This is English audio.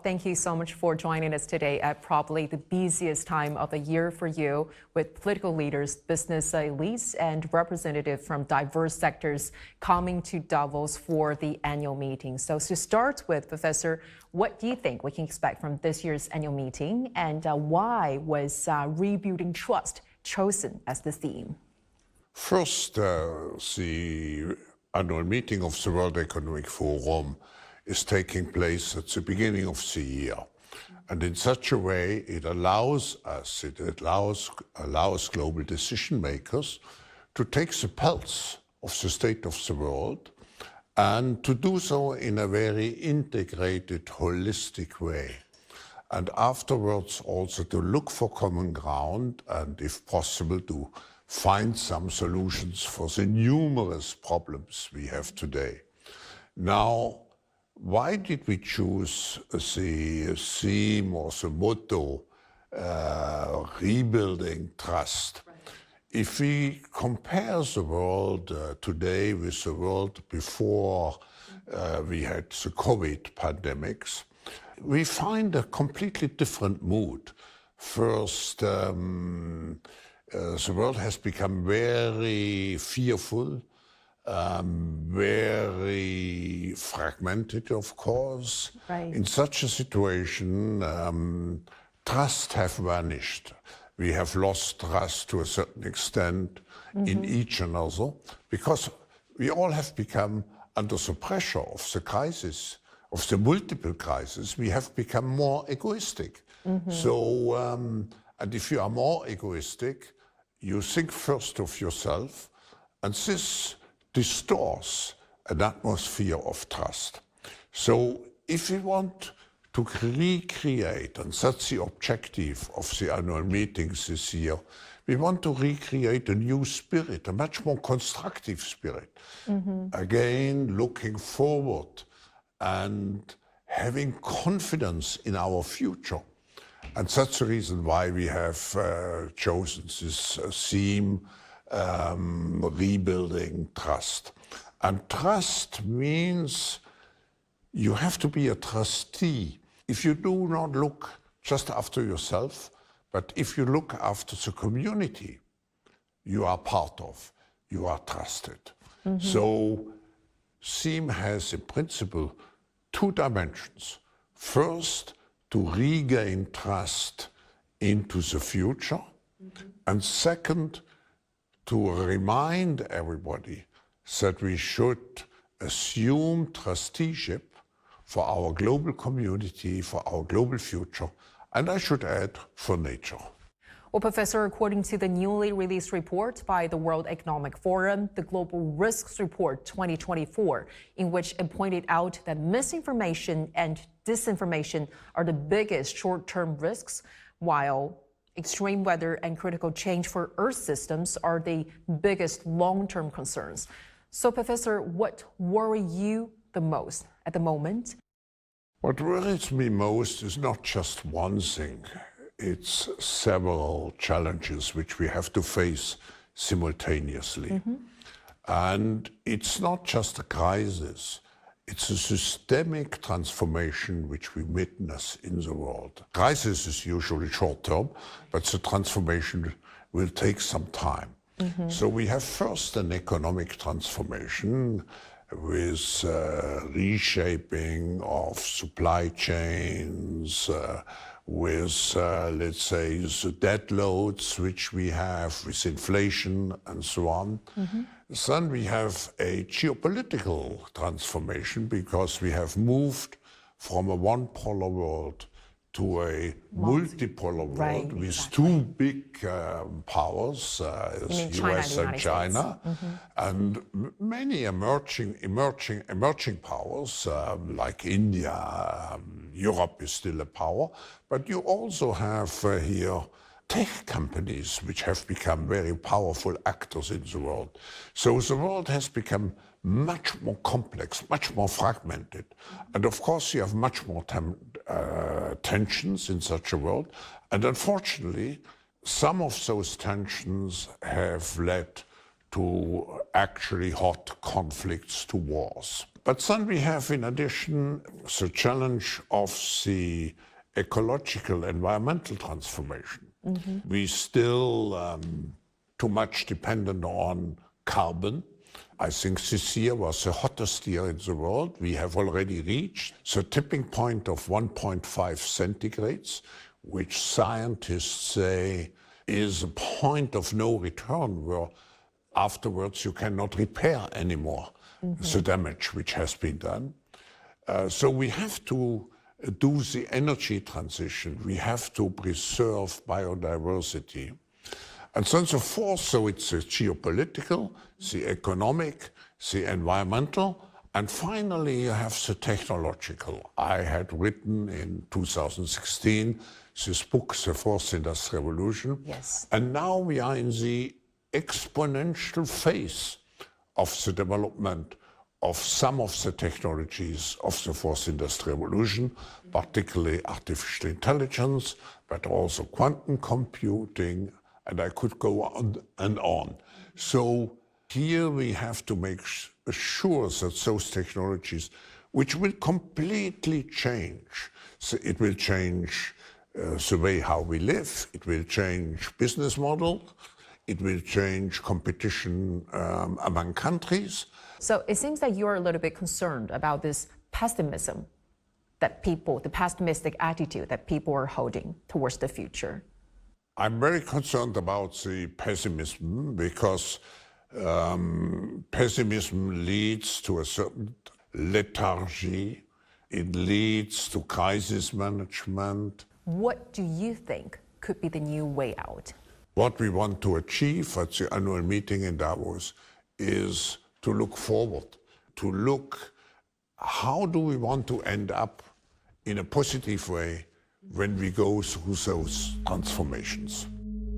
Thank you so much for joining us today at probably the busiest time of the year for you, with political leaders, business elites, and representatives from diverse sectors coming to Davos for the annual meeting. So to start with, Professor, what do you think we can expect from this year's annual meeting, and why was rebuilding trust chosen as the theme? First, the annual meeting of the World Economic Forum is taking place at the beginning of the year. And in such a way, it allows global decision makers to take the pulse of the state of the world and to do so in a very integrated, holistic way. And afterwards also to look for common ground and, if possible, to find some solutions for the numerous problems we have today. Now, why did we choose the theme or the motto, rebuilding trust? Right. If we compare the world today with the world before we had the COVID pandemics, we find a completely different mood. First, the world has become very fearful, very fragmented, of course. Right. In such a situation, trust have vanished. We have lost trust to a certain extent in each another, because we all have become under the pressure of the crisis, of the multiple crises. We have become more egoistic. So, and if you are more egoistic, you think first of yourself, and this distorts an atmosphere of trust. So if we want to recreate, and that's the objective of the annual meetings this year, we want to recreate a new spirit, a much more constructive spirit. Again, looking forward and having confidence in our future. And that's the reason why we have chosen this theme, rebuilding trust. And trust means you have to be a trustee. If you do not look just after yourself, but if you look after the community you are part of, you are trusted. So theme has in principle two dimensions. First, to regain trust into the future, and second, to remind everybody that we should assume trusteeship for our global community, for our global future, and I should add, for nature. Well, Professor, according to the newly released report by the World Economic Forum, the Global Risks Report 2024, in which it pointed out that misinformation and disinformation are the biggest short-term risks, while extreme weather and critical change for Earth systems are the biggest long-term concerns. So, Professor, what worries you the most at the moment? What worries me most is not just one thing. It's several challenges which we have to face simultaneously. And it's not just a crisis. It's a systemic transformation which we witness in the world. Crisis is usually short-term, but the transformation will take some time. So we have first an economic transformation with reshaping of supply chains, with, let's say, the debt loads which we have with inflation and so on. Then we have a geopolitical transformation, because we have moved from a one-polar world to a multipolar world with two big powers, US and China, and many emerging powers like India. Europe is still a power, but you also have here tech companies which have become very powerful actors in the world. So the world has become much more complex, much more fragmented. And of course you have much more tensions in such a world. And unfortunately, some of those tensions have led to actually hot conflicts, to wars. But then we have, in addition, the challenge of the ecological, environmental transformation. We still too much dependent on carbon. I think this year was the hottest year in the world. We have already reached the tipping point of 1.5 centigrades, which scientists say is a point of no return where afterwards you cannot repair anymore the damage which has been done. So we have to do the energy transition. We have to preserve biodiversity. And so on so forth, so it's the geopolitical, the economic, the environmental, and finally you have the technological. I had written in 2016 this book, The Fourth Industrial Revolution. Yes. And now we are in the exponential phase of the development of some of the technologies of the Fourth Industrial Revolution, particularly artificial intelligence, but also quantum computing, and I could go on and on. So here we have to make sure that those technologies, which will completely change, so it will change the way how we live, it will change business model, it will change competition among countries. So it seems that you're a little bit concerned about this pessimism that people, the pessimistic attitude that people are holding towards the future. I'm very concerned about the pessimism because pessimism leads to a certain lethargy. It leads to crisis management. What do you think could be the new way out? What we want to achieve at the annual meeting in Davos is to look forward, to look how do we want to end up in a positive way when we go through those transformations.